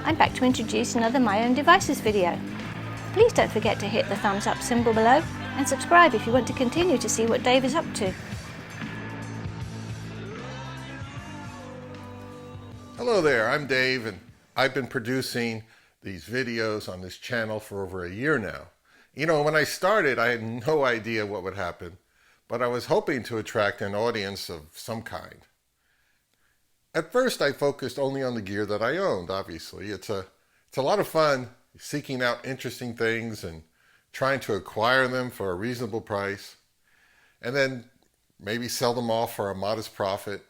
I'm back to introduce another My Own Devices video. Please don't forget to hit the thumbs up symbol below and subscribe if you want to continue to see what Dave is up to. Hello there, I'm Dave, and I've been producing these videos on this channel for over a year now. You know, when I started, I had no idea what would happen, but I was hoping to attract an audience of some kind. At first, I focused only on the gear that I owned, obviously. It's a lot of fun seeking out interesting things and trying to acquire them for a reasonable price, and then maybe sell them off for a modest profit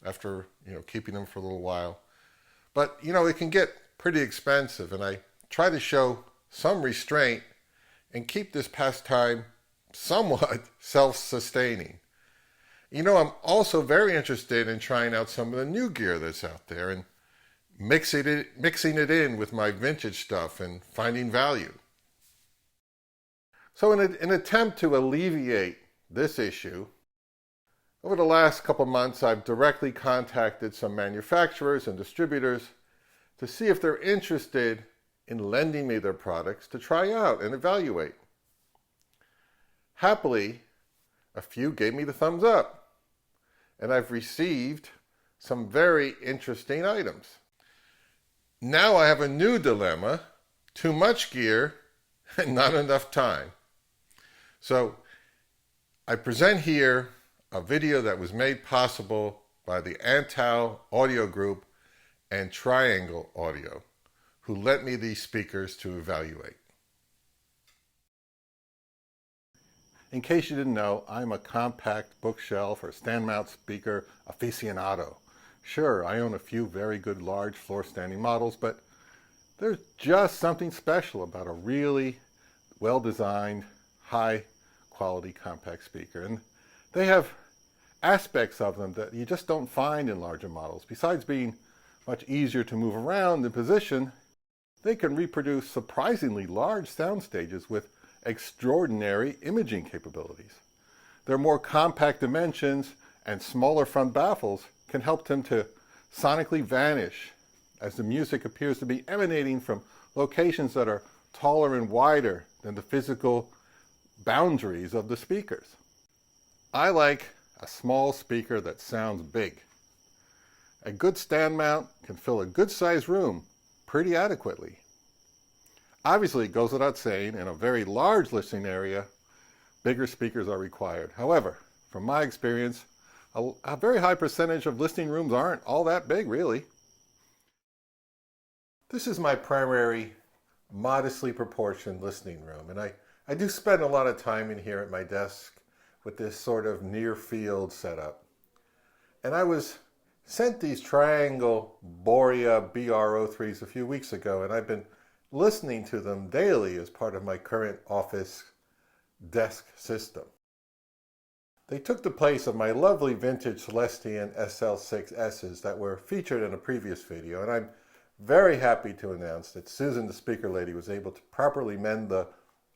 after, keeping them for a little while. But, it can get pretty expensive, and I try to show some restraint and keep this pastime somewhat self-sustaining. I'm also very interested in trying out some of the new gear that's out there and mixing it in with my vintage stuff and finding value. So in an attempt to alleviate this issue, over the last couple months, I've directly contacted some manufacturers and distributors to see if they're interested in lending me their products to try out and evaluate. Happily, a few gave me the thumbs up, and I've received some very interesting items. Now I have a new dilemma: too much gear and not enough time. So I present here a video that was made possible by the Antal Audio Group and Triangle Audio, who lent me these speakers to evaluate. In case you didn't know, I'm a compact bookshelf or stand mount speaker aficionado. Sure, I own a few very good large floor standing models, but there's just something special about a really well-designed, high-quality compact speaker. And they have aspects of them that you just don't find in larger models. Besides being much easier to move around and position, they can reproduce surprisingly large sound stages with extraordinary imaging capabilities. Their more compact dimensions and smaller front baffles can help them to sonically vanish as the music appears to be emanating from locations that are taller and wider than the physical boundaries of the speakers. I like a small speaker that sounds big. A good stand mount can fill a good-sized room pretty adequately. Obviously, it goes without saying, in a very large listening area, bigger speakers are required. However, from my experience, a very high percentage of listening rooms aren't all that big, really. This is my primary, modestly proportioned listening room, and I do spend a lot of time in here at my desk with this sort of near-field setup. And I was sent these Triangle Borea BR03s a few weeks ago, and I've been listening to them daily as part of my current office desk system. They took the place of my lovely vintage Celestion SL6Ss that were featured in a previous video, and I'm very happy to announce that Susan, the speaker lady, was able to properly mend the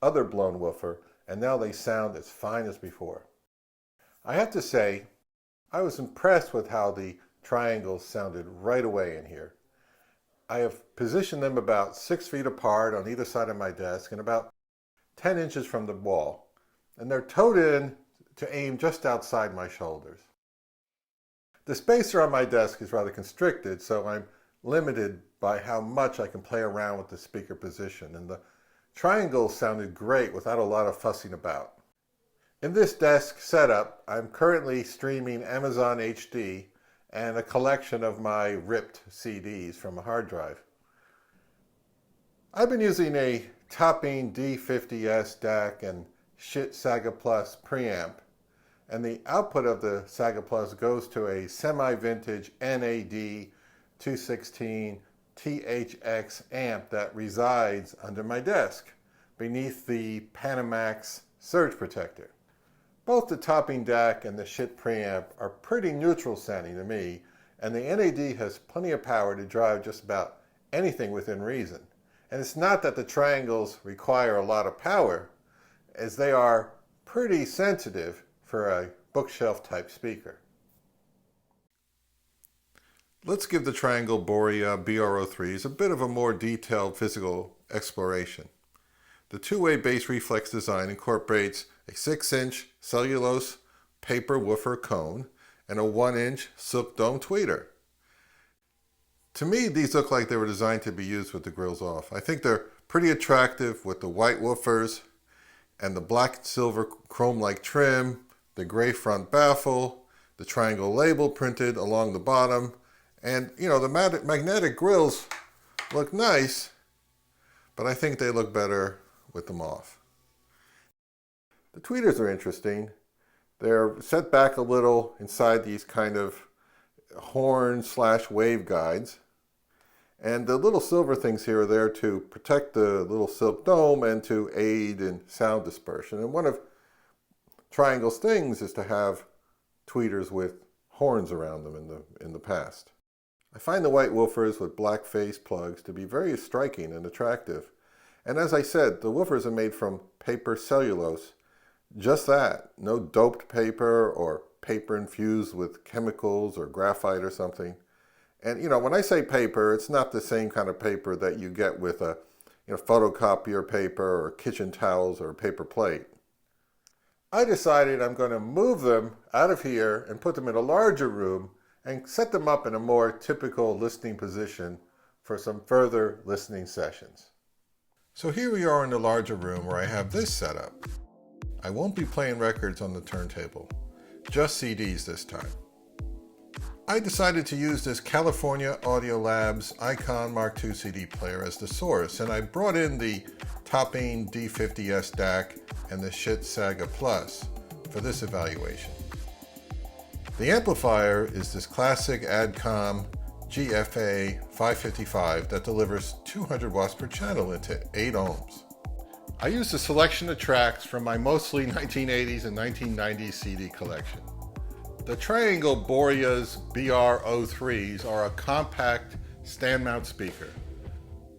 other blown woofer, and now they sound as fine as before. I have to say, I was impressed with how the Triangles sounded right away in here. I have positioned them about 6 feet apart on either side of my desk and about 10 inches from the wall, and they're towed in to aim just outside my shoulders. The spacer on my desk is rather constricted, so I'm limited by how much I can play around with the speaker position, and the Triangles sounded great without a lot of fussing about. In this desk setup, I'm currently streaming Amazon HD and a collection of my ripped CDs from a hard drive. I've been using a topping D50S DAC and Shit Saga Plus preamp, and the output of the Saga Plus goes to a semi-vintage NAD 216 THX amp that resides under my desk beneath the Panamax surge protector. Both the topping DAC and the Shit preamp are pretty neutral sounding to me, and the NAD has plenty of power to drive just about anything within reason. And it's not that the Triangles require a lot of power, as they are pretty sensitive for a bookshelf type speaker. Let's give the Triangle Borea BR03s a bit of a more detailed physical exploration. The two-way bass reflex design incorporates a 6-inch cellulose paper woofer cone and a 1-inch silk dome tweeter. To me, these look like they were designed to be used with the grills off. I think they're pretty attractive with the white woofers and the black and silver chrome-like trim, the gray front baffle, the triangle label printed along the bottom, and the magnetic grills look nice, but I think they look better with them off. The tweeters are interesting. They're set back a little inside these kind of horn/wave guides. And the little silver things here are there to protect the little silk dome and to aid in sound dispersion. And one of Triangle's things is to have tweeters with horns around them in the past. I find the white woofers with black face plugs to be very striking and attractive. And as I said, the woofers are made from paper cellulose. Just that, no doped paper or paper infused with chemicals or graphite or something. And when I say paper, it's not the same kind of paper that you get with a photocopier paper or kitchen towels or paper plate. I decided I'm going to move them out of here and put them in a larger room and set them up in a more typical listening position for some further listening sessions. So here we are in the larger room where I have this set up. I won't be playing records on the turntable, just CDs this time. I decided to use this California Audio Labs Icon Mark II CD player as the source, and I brought in the Topping D50S DAC and the Schiit Saga Plus for this evaluation. The amplifier is this classic Adcom GFA 555 that delivers 200 watts per channel into 8 ohms. I used a selection of tracks from my mostly 1980s and 1990s CD collection. The Triangle Borea BR03s are a compact stand-mount speaker.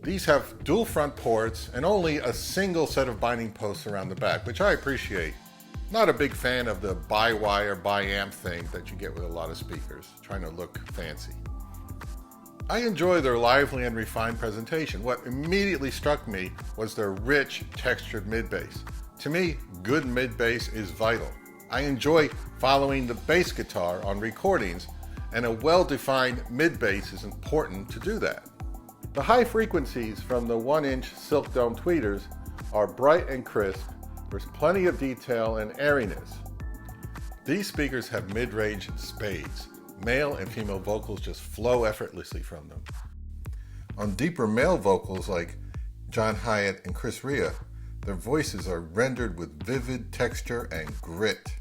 These have dual front ports and only a single set of binding posts around the back, which I appreciate. Not a big fan of the bi-wire, bi-amp thing that you get with a lot of speakers, trying to look fancy. I enjoy their lively and refined presentation. What immediately struck me was their rich, textured mid-bass. To me, good mid-bass is vital. I enjoy following the bass guitar on recordings, and a well-defined mid-bass is important to do that. The high frequencies from the 1-inch silk dome tweeters are bright and crisp. There's plenty of detail and airiness. These speakers have mid-range spades. Male and female vocals just flow effortlessly from them. On deeper male vocals like John Hiatt and Chris Rea, their voices are rendered with vivid texture and grit.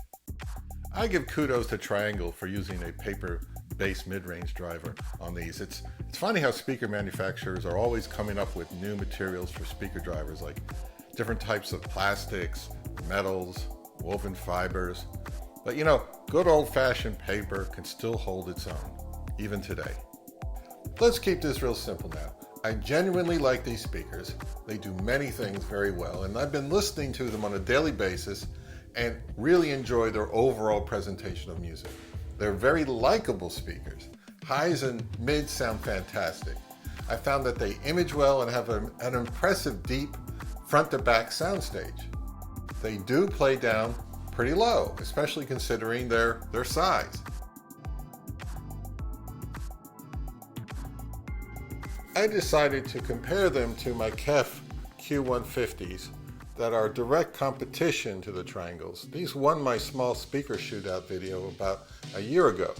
I give kudos to Triangle for using a paper bass mid-range driver on these. It's funny how speaker manufacturers are always coming up with new materials for speaker drivers, like different types of plastics, metals, woven fibers. But good old-fashioned paper can still hold its own, even today. Let's keep this real simple now. I genuinely like these speakers. They do many things very well, and I've been listening to them on a daily basis and really enjoy their overall presentation of music. They're very likable speakers. Highs and mids sound fantastic. I found that they image well and have an impressive deep front-to-back soundstage. They do play down pretty low, especially considering their size. I decided to compare them to my KEF Q150s that are direct competition to the Triangles. These won my small speaker shootout video about a year ago.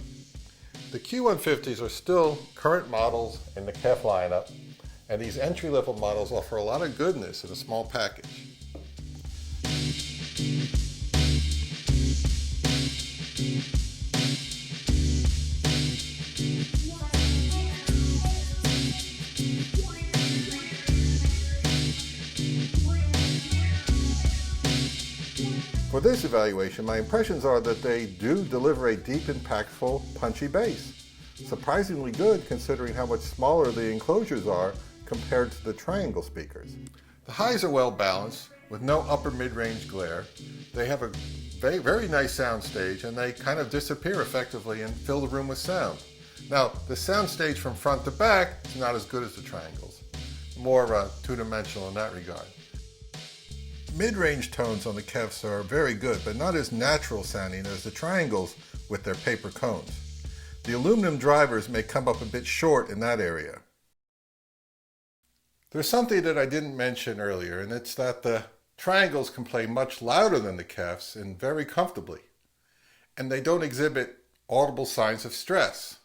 The Q150s are still current models in the KEF lineup, and these entry-level models offer a lot of goodness in a small package. For this evaluation, my impressions are that they do deliver a deep, impactful, punchy bass. Surprisingly good considering how much smaller the enclosures are compared to the Triangle speakers. The highs are well balanced with no upper mid-range glare. They have a very nice sound stage, and they kind of disappear effectively and fill the room with sound. Now, the soundstage from front to back is not as good as the Triangles. More two-dimensional in that regard. Mid-range tones on the KEFs are very good, but not as natural sounding as the Triangles with their paper cones. The aluminum drivers may come up a bit short in that area. There's something that I didn't mention earlier, and it's that the Triangles can play much louder than the KEFs and very comfortably. And they don't exhibit audible signs of stress.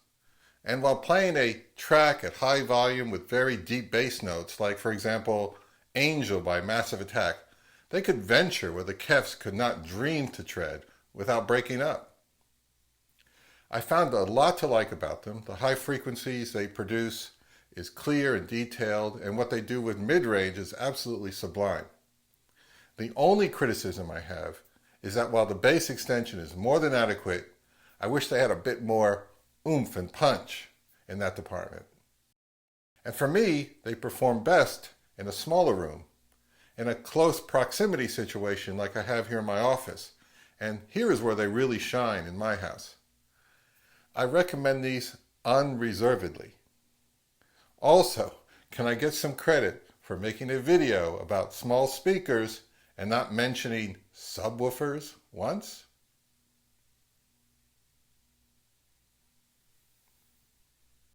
And while playing a track at high volume with very deep bass notes, like for example, Angel by Massive Attack, they could venture where the KEFs could not dream to tread without breaking up. I found a lot to like about them. The high frequencies they produce is clear and detailed, and what they do with mid-range is absolutely sublime. The only criticism I have is that while the bass extension is more than adequate, I wish they had a bit more oomph and punch in that department. And for me, they perform best in a smaller room, in a close proximity situation like I have here in my office. And here is where they really shine in my house. I recommend these unreservedly. Also, can I get some credit for making a video about small speakers and not mentioning subwoofers once?